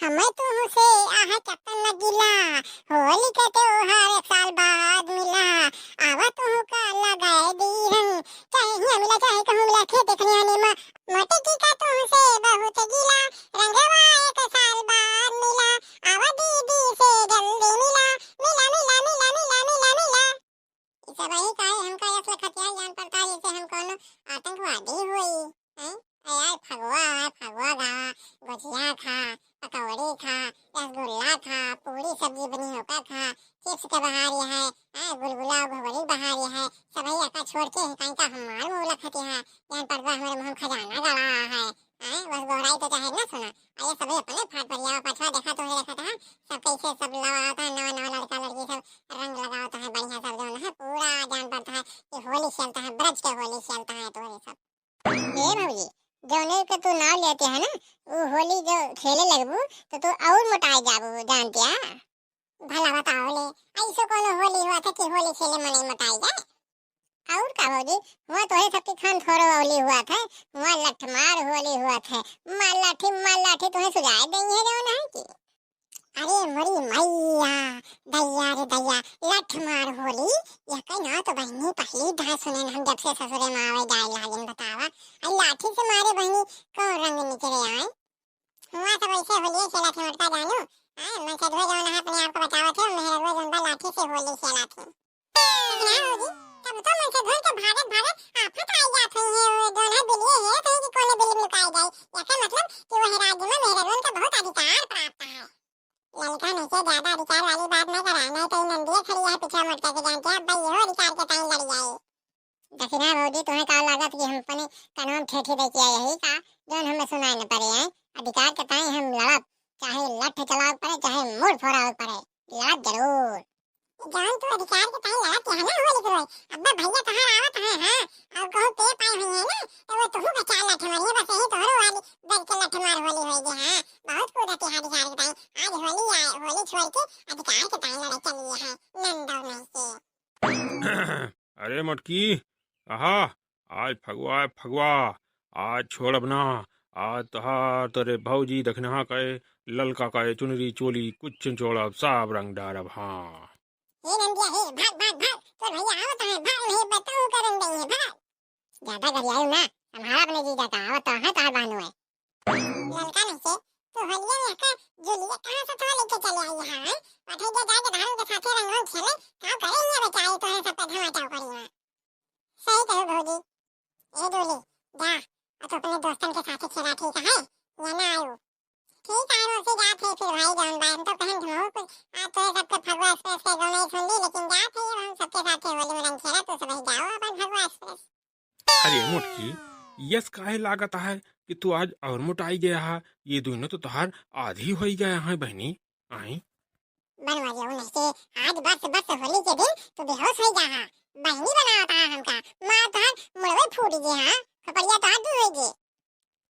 हमें तुमसे आह चक्कर न गिला, होली के त्योहार एक साल बाद मिला। आवा तुह का लगाए दीहन, चाहे हिया मिला चाहे कहूँ मिला खे देखने आने मा। मोटी की का तुमसे बहुत गिला, रंगवा एक साल बाद मिला। आवा दीदी से जल्दी मिला, मिला मिला मिला मिला मिला मिला। इसे वही काहे हमका असला खतिया जान पड़ता है जैसे हम कौन आतंकवादी हुई हैं। यार फगवा गा, गुजिया खा, पकौड़ी खा, रसगुल्ला खा, पूरी सब्जी बनी होकर खा, चिप्स के बहार यह है, गुलगुला भवरी बहार यह है। सभी अका छोड़ के कहीं का हमार मुँह लखती है जान पड़ता हमारे मुँह खजाना गड़ा है। बस गोहराई तो चाहे ना सुना आये सभी अपने फाट पर जाओ पछवा देखा तो है देखा था सब कैसे सब लगाता है नवा नवा लड़का लड़की सब रंग लगाता है बढ़िया सब जो है पूरा जान पड़ता है कि होली खेलता है ब्रज के होली खेलता है तो ये सब। हे भौजी जौने के तू नाम लेते है ना वो होली जो खेले लगबू तो तू और मोटाई जाबू जानतिया। भला बताओ ले ऐसे कौन होली हुआ था कि होली खेले में नहीं मोटाई जाए। और का भौजी हुआ तो है सबके खान थोड़ा होली हुआ था, हुआ लठमार होली हुआ था। मार लाठी तुम्हें सुझाए देंगे जो ना कि अरे मरी मैया दैया रे दैया लठमार होली यह कहीं ना तो बहनी पहली धा सुने हम जब से ससुरे में आवे जाए लागिन बतावा अरे लाठी से मारे बहनी कौन रंग निकले आए। हुआ सब ऐसे होली खेला थे मटका जानू मैं सदवे जो ना अपने आप को बचावा थे मेरे रोज उनका लाठी से होली खेला थे। तब तो मैं से धोई के भागत आफत आई जात है वो दोनों बिलिए है तो कि कोने बिली लुकाई जाए इसका मतलब कि वह राज्य में मेरे रोल का बहुत अधिकार प्राप्त है। ललिता में से ज्यादा अधिकार वाली बात न कराना तो नंदिया खड़ी है पीछे मुड़ के जानते हैं भाई ये अधिकार के टाइम लड़ जाए। दक्षिणा भौजी तुम्हें का लागत कि हम अपने कानून ठेठी दे किया यही का जोन हमें सुनाए न पड़े हैं अधिकार के टाइम हम लड़ब चाहे लठ चलाओ पड़े चाहे मुड़ फोड़ाओ पड़े लड़ब जरूर। जान तो अधिकार के टाइम लड़ा के है ना होली को अब्बा भैया कहां आवत है हां और कहो पे पाए हुए हैं ना तो वो तुहू का चाल लठ मारिए बस यही तोहरो वाली बज के लठ मार होली होई जे हां बहुत कूदते हैं अधिकार के टाइम आज होली आए होली छोड़ के अधिकार के टाइम लड़े चलिए हैं नंदो में से। अरे मटकी आहा आज फगवा आज छोड़ अपना आज तहार तेरे भौजी दखनहा कहे ललका कहे चुनरी चोली कुछ चोड़ा सब रंग डारब। हाँ हे नंदिया हे भाग तो भैया आवत है भाग नहीं बताऊं करन दे है भाग ज्यादा गरियाओ ना हमारा अपने जीजा का आवत है तार बानू है ललका नहीं से तो होलिया में का जुलिया कहां से तो लेके चले आई हां अठे जे जाके धान के साथे रंगों खेले का करे ये बेचारे तो है सब पे धमाचा करी ना सही कहो भौजी ए डोली जा तो अपने दोस्तन के साथे खेला ठीक है या ना आयो ठीक है वो से जात है फिर भाई जान बाहर तो कहन हो कुछ आज तो सबके फगवा एक्सप्रेस के गाने सुन ली लेकिन जात है हम सबके साथ होली में रंग खेला तो सब ही जाओ अपन फगवा एक्सप्रेस। अरे मुटकी यस काहे लागत है कि तू आज और मोटाई गया है ये दोनों तो तुहार आधी हो ही गया है बहनी आई बनवा जो नहीं से आज बस होली के दिन तो बेहोश हो जा हां बहनी बनाता है हमका मां तो मुड़वे फूट गई हां खपड़िया तो दूर हो गई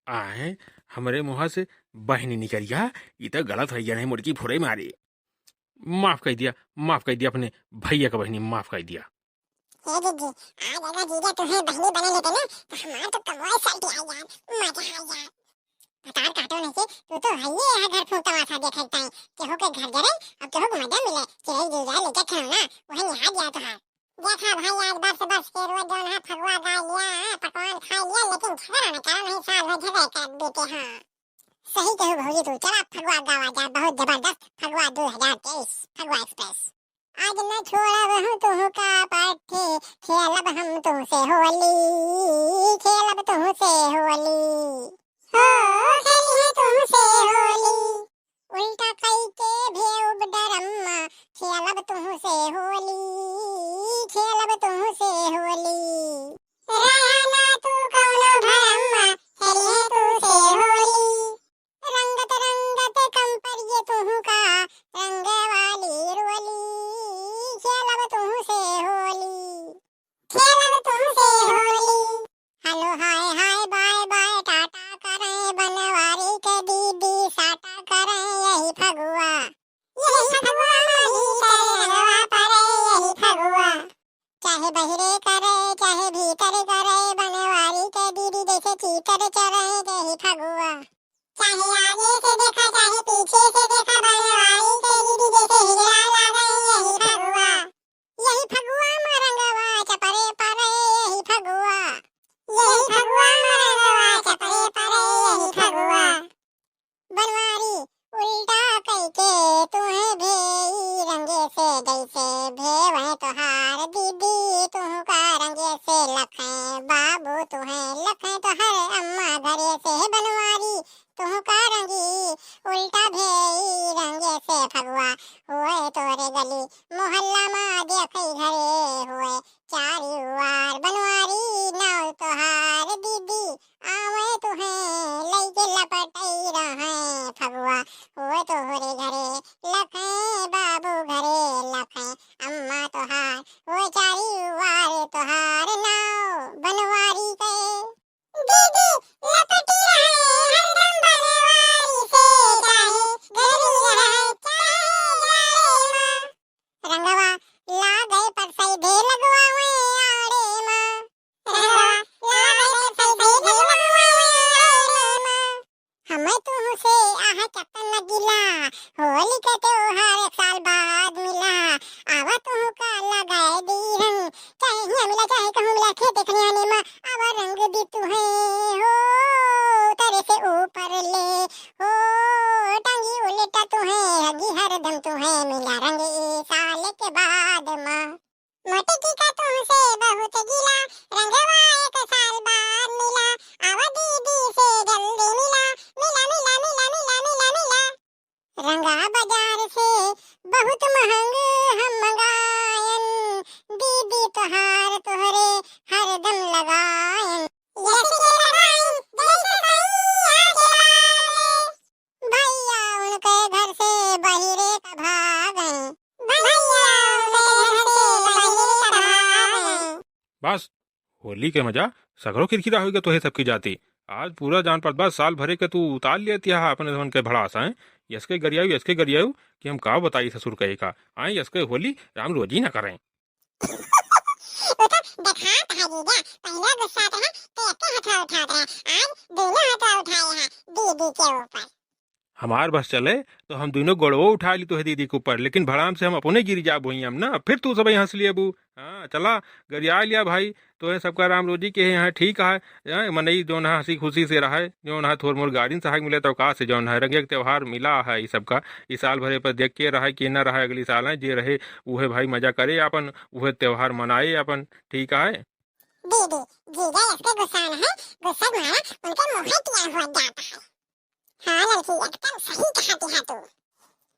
आए हमारे मुँह से बहनी निकल गया ये तो गलत हो गया नहीं मुड़की फुरे मारे माफ कर दिया अपने भैया का बहनी माफ कर दिया। हे दीदी आज अगर जीजा तुम्हें बहनी बना लेते ना तो हमारा तो कमाई साल्टी आ यार मजा आ यार पतार काटो नहीं से तू तो है ये यहाँ घर फूंक तमाशा देखता है केहू के घर जरे अब केहू को मजा मिले चिड़ै जीजा लेके खेलना वही यहाँ गया तो है देखा भाई आज बस के रोज जो है फगवा गा लिया पकवान खा लिया लेकिन झगड़ा न करा नहीं साल भर झगड़ा कर देते हाँ सही कहो भौजी तू चला फगवा गावा जा बहुत जबरदस्त फगवा 2023 फगवा एक्सप्रेस आज न छोड़ा हूँ तुह का पाठी खेलब हम तुमसे होली खेलब तुमसे होली हो खेली है तुमसे होली उल्टा कई के भेव डरम्मा खेलब तुमसे होली खेलब तुमसे होली रहना तू कौनो भरम्मा खेली है तुमसे होली रंगत कम पर ये तुह का रंग वाली रोली खेलब तुमसे Holi hello hi bye tata करें बनवारी के दीदी साटा करें यही फगुआ होली परे यही फगुआ चाहे बहिरे करे चाहे भीतर करे बनवारी के दीदी जैसे चीतर चरे यही फगुआ चाहे आगे से देखा चाहे पीछे उल्टा भेई रंगे से फगुआ होए तोरे गली मोहल्ला में देखई घरे होए चारी उवार बनवारी नाव तोहार दीदी आवे तुहे लइके लपटई रहे फगुआ होए तोहरे घरे लखे बाबू घरे लखे अम्मा तोहार होए चारी उवार तोहार नाव बनवारी के दीदी लपटी रहे हरदम बनवारी से चाहे घरी रहे चाहे जाड़े में रंगवा ला गए पर सही दे लगवावे आड़े में रंगवा ला गए पर सही दे लगवावे आड़े में हमें तुमसे आह चक्कर लगिला होली के त्योहार एक साल बाद मिला आवा तुम का लगाए दी रंग चाहे यहाँ मिला चाहे कहूँ मिला खेत देखने आने में आवा रंग दी तू है हो तेरे से ऊपर ले हो टांगी उलटा तू है हगी हरदम तू है मिला रंग इस साल के बाद माँ मोटी की का तुमसे बहुत गिला रंगवा एक साल बाद मिला आवा दीदी से जल्दी मिला मिला मिला मिला मिला मिला मिला रंगा बाजार से बहुत महंग हम मंगायन दीदी तोहार तोहरे हरदम लगायन जैसे के लगायन जैसे सही आके भैया उनके घर से बहिरे का भाग हैं भैया उनके घर से बहिरे का भाग हैं बस होली के मजा सगरो किरकिरा होगा तो है सबकी जाती आज पूरा जान पर बस साल भरे के तू उतार लिया यहाँ अपने धन के भड़ास हैं यसके गरियाऊ कि हम का बताई ससुर कहे का आए यसके होली राम रोजी ना करें वो तो दिखा था जीजा पहले गुस्सा था तो एक हाथ उठा रहा आज दोनों हाथ उठाए हैं दीदी के ऊपर हमार बस चले तो हम दोनों गोड़वो उठा ली तो है दीदी के ऊपर लेकिन भड़ाम से हम अपने गिर जा बोई हम ना फिर तू सब हंस लिए अबू हाँ चला गरिया लिया भाई तो है सबका राम रोजी के यहाँ ठीक है मनई जो है हंसी खुशी से रहा है जो है थोड़ मोड़ गाड़ी सहायक मिले तो का से जो है रंगे के त्यौहार मिला है इस सबका इस साल भरे पर देख के रहा कि न रहा अगली साल है जे रहे वह भाई मजा करे अपन वह त्यौहार मनाए अपन ठीक है दीदी जीजा इसके गुस्सा न है गुस्सा मारा उनके मुंह किया हुआ जाता है हाँ लड़की एकदम सही कहती है तू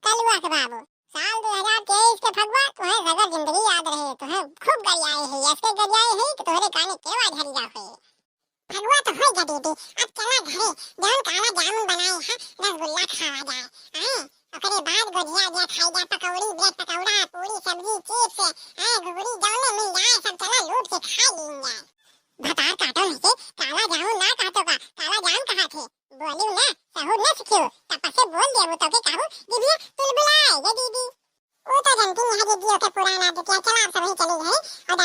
कलुआ के बाबू साल 2023 के फगवा तुम्हें जगह जिंदगी याद रहे तुम्हें खूब गरियाए है ऐसे गरियाए है कि तुम्हारे काने केवा झरी जाओ है फगवा तो हो जा दीदी अब चला घरे जौन काला जामुन बनाए है रसगुल्ला खावा जाए हैं ओकरे बाद गुजिया दिया खाई जा पकौड़ी ब्रेड पकौड़ा पूरी सब्जी चिप्स हैं घुगरी जौन मिल जाए सब चला लूट के खा लीन जाए भतार काटो नहीं के काला जामुन ना काटो का काला जाम कहाँ थे बोलियो ना सहूर न सिखियो तब से बोल दिया वो तो के कहूँ दीदी तुल बुलाए ये दीदी वो तो जनती है दीदी के पुराना तो क्या चला आप सब ही चले गए और